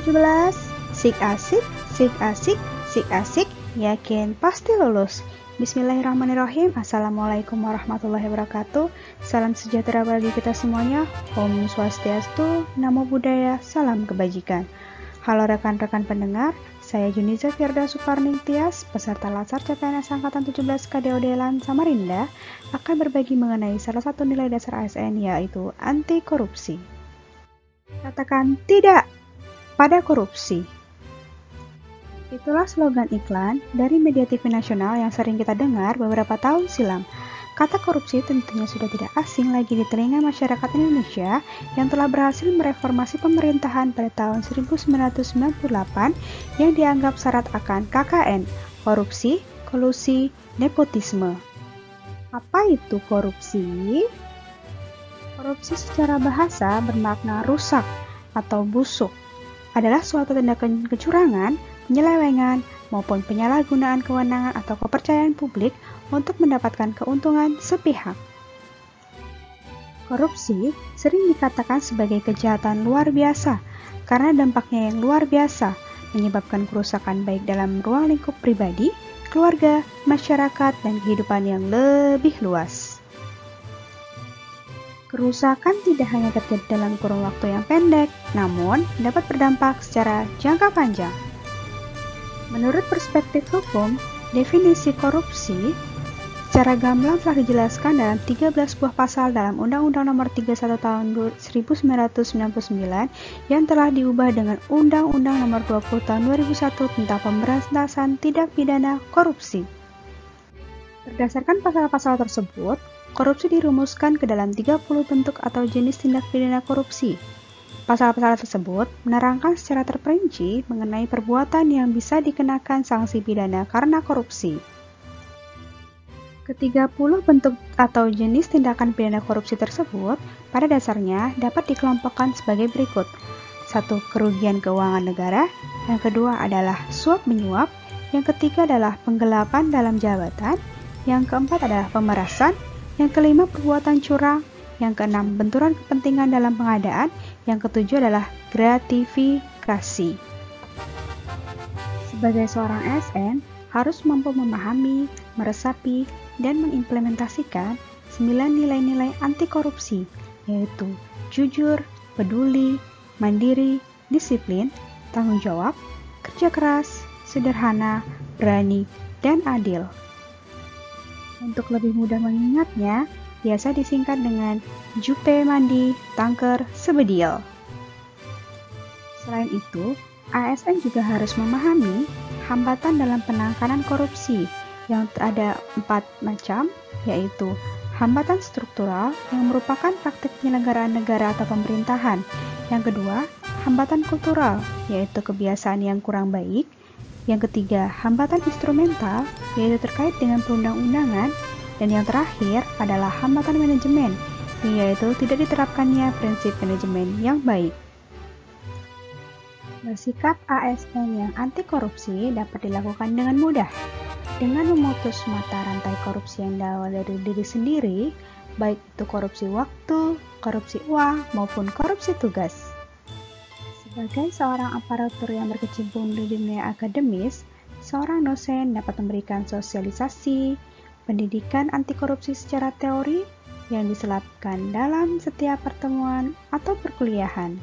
17. Sik asik, sik asik, sik asik, yakin pasti lulus. Bismillahirrahmanirrahim. Assalamualaikum warahmatullahi wabarakatuh. Salam sejahtera bagi kita semuanya. Om Swastiastu, Namo Buddhaya, salam kebajikan. Halo rekan-rekan pendengar, saya Juniza Firda Suparning Tias, peserta Latsar CPNS Angkatan 17 KDOD LAN Samarinda, akan berbagi mengenai salah satu nilai dasar ASN, yaitu anti korupsi. Katakan tidak pada korupsi. Itulah slogan iklan dari media TV nasional yang sering kita dengar beberapa tahun silam. Kata korupsi tentunya sudah tidak asing lagi di telinga masyarakat Indonesia yang telah berhasil mereformasi pemerintahan pada tahun 1998 yang dianggap syarat akan KKN, korupsi, kolusi, nepotisme. Apa itu korupsi? Korupsi secara bahasa bermakna rusak atau busuk. Adalah suatu tindakan kecurangan, penyelewengan, maupun penyalahgunaan kewenangan atau kepercayaan publik untuk mendapatkan keuntungan sepihak. Korupsi sering dikatakan sebagai kejahatan luar biasa karena dampaknya yang luar biasa, menyebabkan kerusakan baik dalam ruang lingkup pribadi, keluarga, masyarakat, dan kehidupan yang lebih luas. Kerusakan tidak hanya terjadi dalam kurun waktu yang pendek, namun dapat berdampak secara jangka panjang. Menurut perspektif hukum, definisi korupsi secara gamblang telah dijelaskan dalam 13 buah pasal dalam Undang-Undang Nomor 31 Tahun 1999 yang telah diubah dengan Undang-Undang Nomor 20 Tahun 2001 tentang Pemberantasan Tindak Pidana Korupsi. Berdasarkan pasal-pasal tersebut, korupsi dirumuskan ke dalam 30 bentuk atau jenis tindak pidana korupsi. Pasal-pasal tersebut menerangkan secara terperinci mengenai perbuatan yang bisa dikenakan sanksi pidana karena korupsi. Ke-30 bentuk atau jenis tindakan pidana korupsi tersebut pada dasarnya dapat dikelompokkan sebagai berikut. 1. Kerugian keuangan negara. Yang kedua adalah suap-menyuap. Yang ketiga adalah penggelapan dalam jabatan. Yang keempat adalah pemerasan. Yang kelima, perbuatan curang. Yang keenam, benturan kepentingan dalam pengadaan. Yang ketujuh adalah gratifikasi. Sebagai seorang ASN, harus mampu memahami, meresapi, dan mengimplementasikan 9 nilai-nilai anti korupsi, yaitu jujur, peduli, mandiri, disiplin, tanggung jawab, kerja keras, sederhana, berani, dan adil. Untuk lebih mudah mengingatnya, biasa disingkat dengan Jupe Mandi Tangker Sebedil. Selain itu, ASN juga harus memahami hambatan dalam penanganan korupsi yang ada 4 macam, yaitu hambatan struktural yang merupakan praktik penyelenggaraan negara atau pemerintahan. Yang kedua, hambatan kultural, yaitu kebiasaan yang kurang baik. Yang ketiga, hambatan instrumental, yaitu terkait dengan perundang-undangan. Dan yang terakhir adalah hambatan manajemen, yaitu tidak diterapkannya prinsip manajemen yang baik. Bersikap ASN yang anti korupsi dapat dilakukan dengan mudah, dengan memutus mata rantai korupsi yang berawal dari diri sendiri, baik itu korupsi waktu, korupsi uang, maupun korupsi tugas. Sebagai seorang aparatur yang berkecimpung di dunia akademis, seorang dosen dapat memberikan sosialisasi, pendidikan anti korupsi secara teori yang diselipkan dalam setiap pertemuan atau perkuliahan.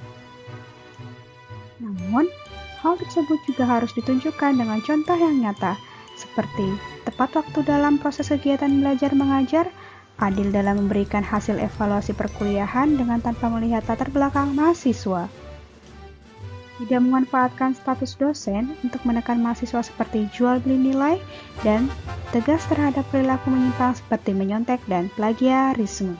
Namun, hal tersebut juga harus ditunjukkan dengan contoh yang nyata, seperti tepat waktu dalam proses kegiatan belajar mengajar, adil dalam memberikan hasil evaluasi perkuliahan dengan tanpa melihat latar belakang mahasiswa. Tidak memanfaatkan status dosen untuk menekan mahasiswa seperti jual beli nilai dan tegas terhadap perilaku menyimpang seperti menyontek dan plagiarisme.